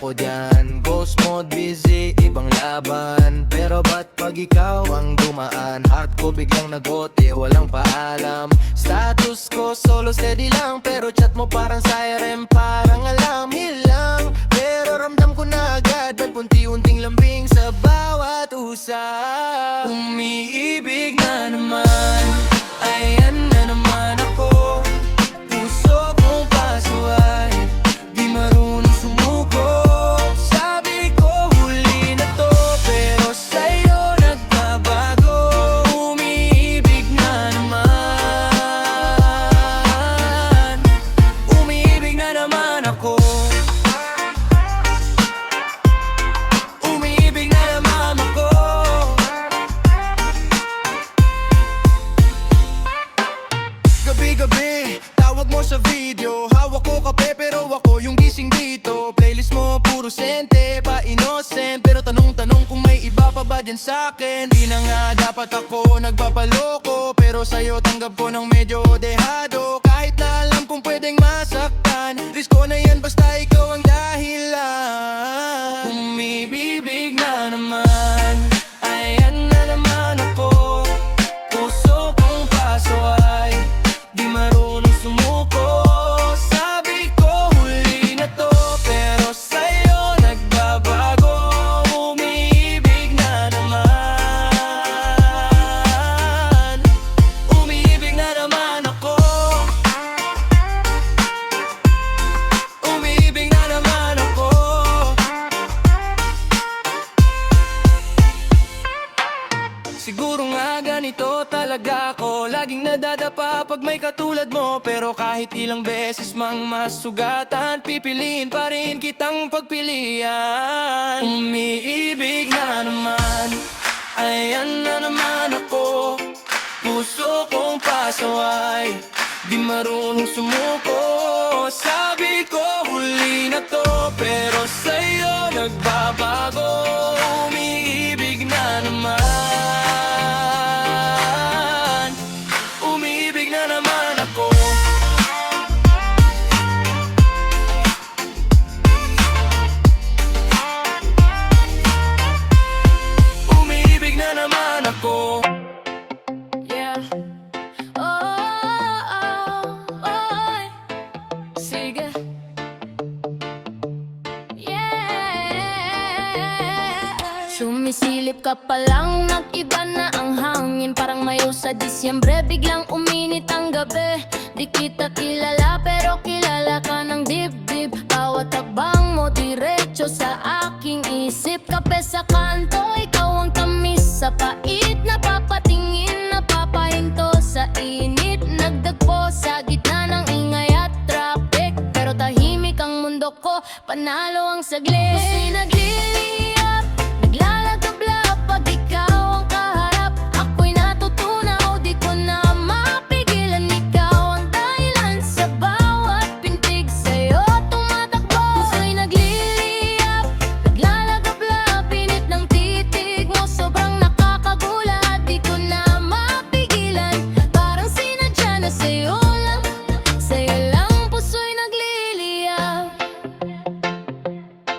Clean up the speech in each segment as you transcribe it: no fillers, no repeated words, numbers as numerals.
ako dyan. Ghost mode busy, ibang laban. Pero ba't pag ikaw ang dumaan, heart ko biglang nagote, walang paalam. Status ko solo steady lang, pero chat mo parang siren, parang alam hilang. Pero ramdam ko na agad, may punti-unting lambing sa bawat usap. Umiibig na naman, ayan na naman ako. Puso kong paso ay di marunong sumuko. Sabi ko huli na to, pero sa'yo nagbabago. Umiibig na naman, umiibig na naman ako. Umiibig na naman ako. Gabi-gabi, tawag mo sa video. Hawak ko kape pero ako yung gising dito. Playlist mo puro sente, pa-innocent. Pero tanong-tanong kung may iba pa ba dyan sa'kin. Di na nga dapat ako nagpapaloko, pero sa'yo tanggap ko ng medyo dehado. Kahit na alam kung pwedeng masaktan, risk ko na yan basta ikaw ang dahilan. Umibibig na naman, ayan na naman ako. Puso kong paso ay di marunong sumuko. Sabi ko huli na to, pero sa'yo nagbabago. Umiibig na naman, umiibig na naman ako. Umiibig na naman ako. Siguro nga ganito talaga ako, laging nadadapa pag may katulad mo. Pero kahit ilang beses mang masugatan, pipiliin pa rin kitang pagpilian. Umiibig na naman, ayan na naman ako. Puso kong paso ay di marunong sumuko. Sabi ko huli na to, pero sa'yo nagbabago. Umiibig na naman, umiibig na naman ako. Umiibig na naman ako. Yeah. Oh, sige. Yeah. Sumisilip ka pa lang, nag-iba na ang hangin. Parang mayo sa Disyembre, biglang uminit ang gabi. Di kita kilala, pero kilala ka ng dibdib. Bawat takbang mo, diretso sa aking isip. Kape sa kanto, ikaw ang tamis sa pait. Napapatingin, napapahinto sa init. Nagdagpo sa gitna ng ingay at traffic, pero tahimik ang mundo ko, panalo ang saglit. Puso'y nagliliyap, naglalagablap pag ikaw ang kaharap. Ako'y natutunaw, di ko na mapigilan. Ikaw ang dahilan sa bawat pintig, sa'yo tumatakbo. Puso'y nagliliyap, naglalagablap, init ng titig mo, sobrang nakakagulat. Di ko na mapigilan, parang sinadya na sa'yo lang. Sa'yo lang, puso'y nagliliyap.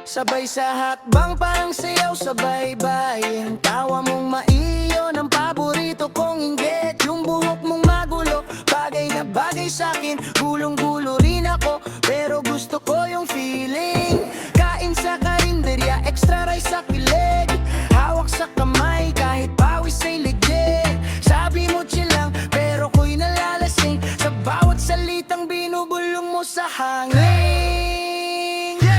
Sabay sa hakbang parang sayaw sa baybay. Ang tawa mong maiyon ang paborito kong inggit. Yung buhok mong magulo, bagay na bagay sa'kin. Gulong-gulo rin ako, pero gusto ko yung feeling. Kain sa karinderya, extra rice sa kilig. Hawak sa kamay kahit pawis ay ligid. Sabi mo chill lang, pero ko'y nalalasing sa bawat salitang binubulong mo sa hangin.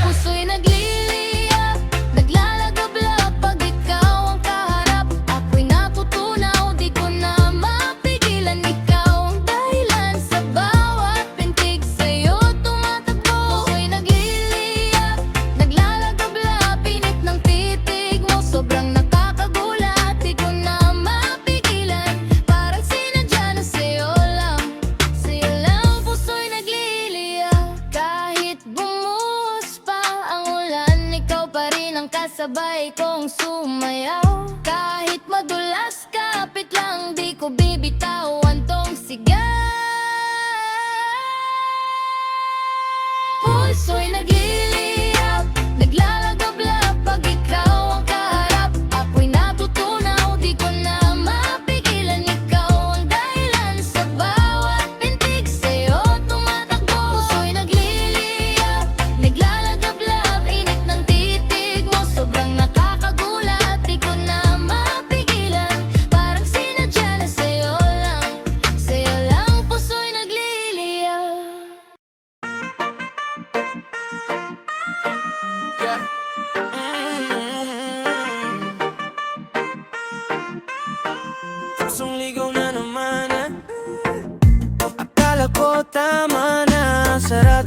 Puso'y nagliliyap, naglalagablap pag ikaw ang kaharap. Ako'y natutunaw, di ko na mapigilan. Ikaw ang dahilan sa bawat pintig, sa'yo tumatakbo. Puso'y nagliliyap, naglalagablap, init ng titig mo, sobrang nakakagulat. Di ko na mapigilan, parang sinadya na sa'yo lang. Sa'yo lang, puso'y nagliliyap. Kahit bumuhos pa ang ulan, ikaw pa rin ang kasabay kong sumayaw. Kahit madulas, kapit lang, di ko bibitawan tong sigaw. Puso'y nagliliyap, naglalagablap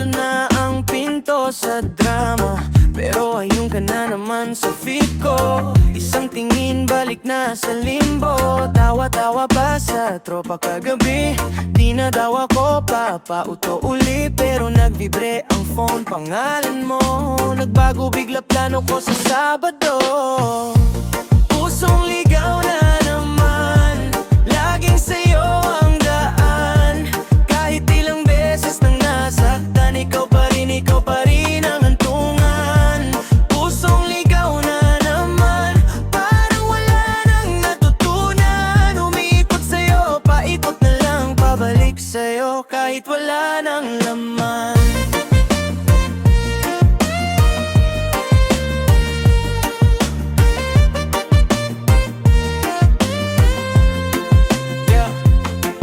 Sarado na ang pinto sa drama, pero ayun ka na naman sa feed ko. Isang tingin balik na sa limbo. Tawa-tawa pa sa tropa kagabi. Di na daw ako papauto uli, pero nagvibre ang phone, pangalan mo. Nagbago bigla plano ko sa Sabado. Pusong ligaw na naman, laging sa'yo ang daan. Kahit ilang beses nang nasaktan, ikaw pa rin ang hantungan. Pusong ligaw na naman, parang wala nang natutunan. Umiikot sa'yo, paikot na lang, pabalik sa'yo kahit wala nang laman.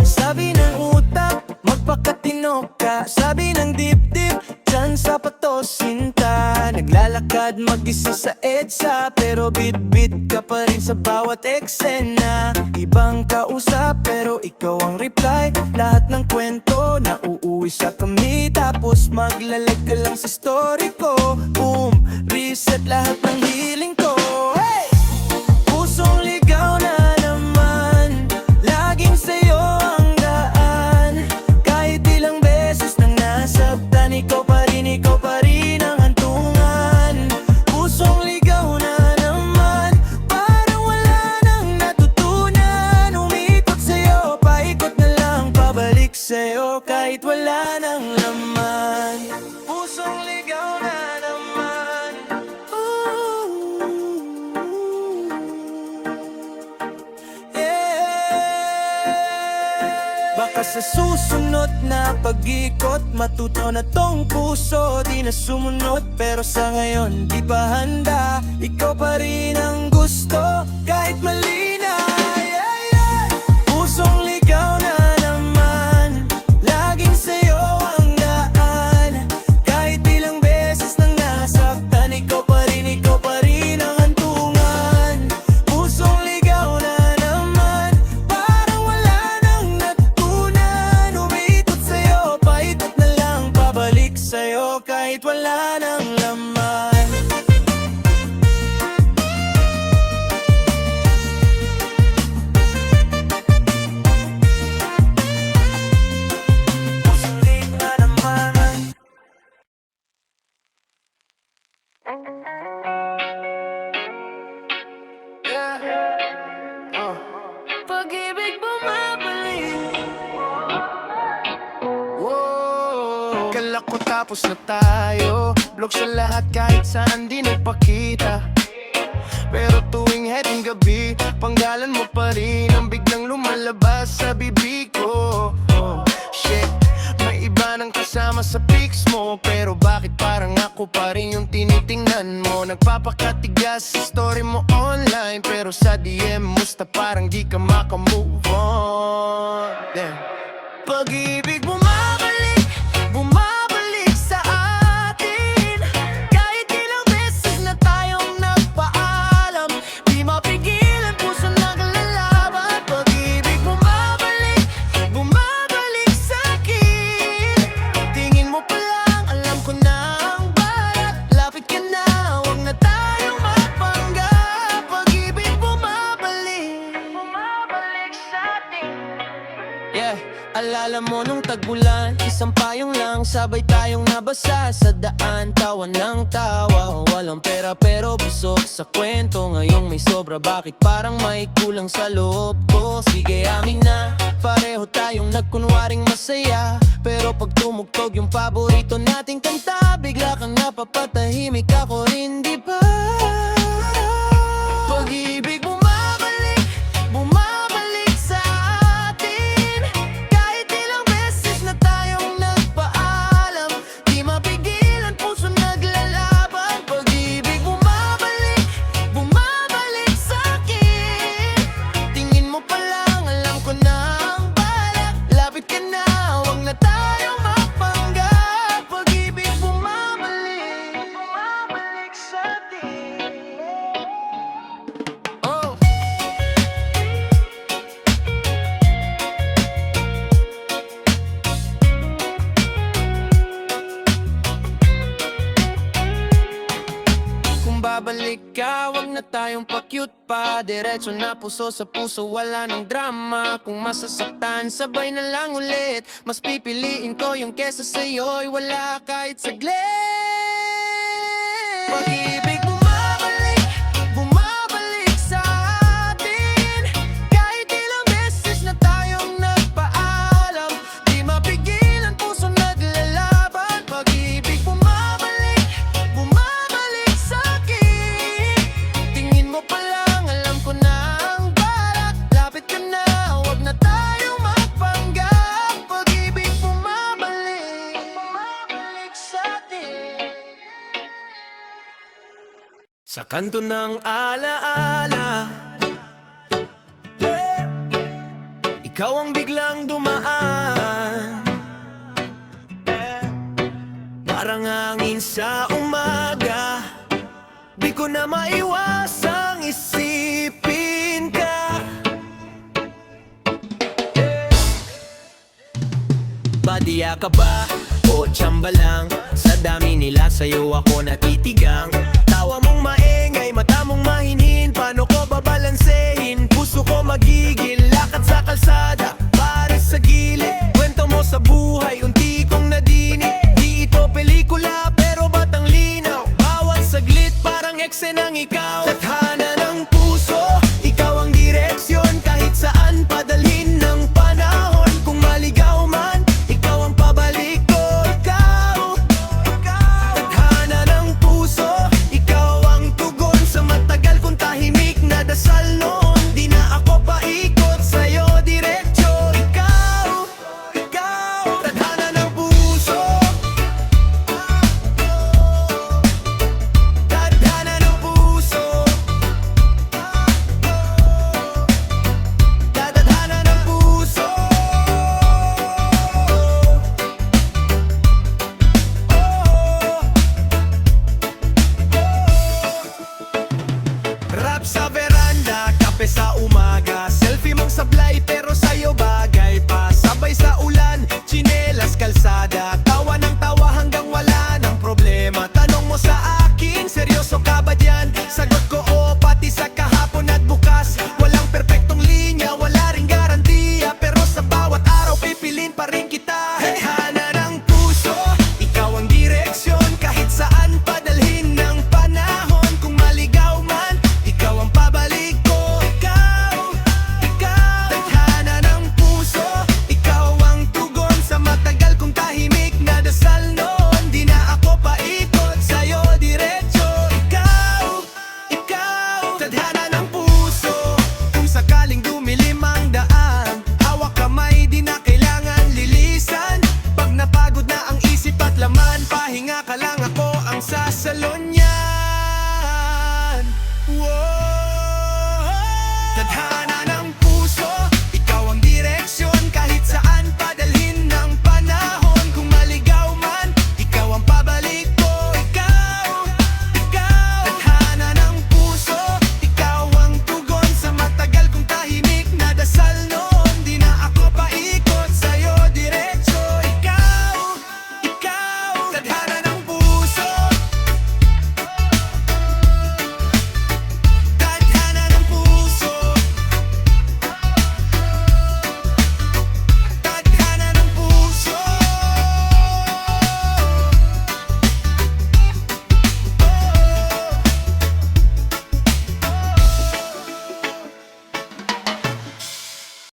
Sabi ng utak, magpakatino ka. Sabi ng dibdib, dyan sa pato sinta. Naglalakad mag-isa sa EDSA, pero bit-bit ka pa rin sa bawat eksena. Ibang kausap, pero ikaw ang reply. Lahat ng kwento na uuwi sa kami, tapos maglalag ka lang sa story ko. Boom, reset lahat ng healing ko. Hey! Pusong ligaw na naman, laging sa'yo ang daan. Kahit ilang beses nang nasabtan, ikaw pa rin ang hantungan. Pusong ligaw na naman, parang wala nang natutunan. Umiikot sa'yo, paikot na lang, pabalik sa'yo kahit wala nang laman. Pusong ligaw na naman. Baka sa susunod na pag-ikot, matuto na tong puso, di na sumunod. Pero sa ngayon, di pa handa. Ikaw pa rin ang gusto, kahit mali na. Yeah, yeah. Pusong ligaw na naman, laging sa'yo ang daan. Kahit ilang beses nang nasaktan, ikaw pa rin ang hantungan. Pusong ligaw na naman, parang wala nang natutunan. Umiikot sa'yo, paikot na lang, pabalik sa'yo kahit wala nang laman. Pusong ligaw na naman. Pag-ibig bumabalik. Wow. Kala ko tapos na tayo, blog sa lahat kahit saan di nagpakita. Pero tuwing heading gabi, panggalan mo pa rin ang biglang lumalabas sa bibig ko. Oh, shit, may iba nang kasama sa pics mo, pero bakit parang ako pa rin yung tinitingnan mo? Nagpapakatigas sa story mo online, pero sa DM musta parang di ka makamove on. Damn. Pag-ibig bumabalik, bumabalik sa atin. Kahit ilang beses na tayong nagpaalam, di mapigilan, puso naglalaban. Pag-ibig bumabalik, bumabalik sa'kin. Tingin mo pa lang, alam ko na ang balak. Lapit ka na, huwag na tayong magpanggap. Pag-ibig bumabalik, bumabalik sa'tin. Yeah, alala mo nung tag-ulan, isang payong lang, sabay tayong nabasa sa daan. Tawa ng tawa, walang pera pero busog sa kwento. Ngayong may sobra, bakit parang may kulang sa loob ko? Sige, amin na, pareho tayong nagkunwaring masaya. Pero pag tumugtog yung paborito nating kanta, bigla kang napapatahimik, ako rin di ba? Pag-ibig bumabalik, bumabalik sa atin. Kahit ilang beses na tayong nagpaalam, di mapigilan, puso naglalaban. Pag-ibig bumabalik, bumabalik sa'kin. Tingin mo pa lang, alam ko na ang balak. Lapit ka na, huwag na tayong magpanggap. Pag-ibig bumabalik, bumabalik sa'tin. cute pa, diretso na puso sa puso, wala nang drama. Kung masasaktan, sabay na lang ulit. Mas pipiliin ko yung kesa sa'yo'y wala kahit saglit. Pag-ibig bumabalik, bumabalik sa atin. Kahit ilang beses na tayong nagpaalam, di mapigilan puso naglalaban. Pag-ibig bumabalik, bumabalik sa'kin. Tingin mo pa lang, alam ko na ang balak. Lapit ka na, huwag na tayong magpanggap. Pag-ibig bumabalik, bumabalik sa'tin. Sa kanto ng alaala, ikaw ang biglang dumaan, parang hangin sa umaga. Di ko na maiwasang isipin ka. Badiya ka ba o tsamba lang? Sa dami nila sa'yo ako natitigang.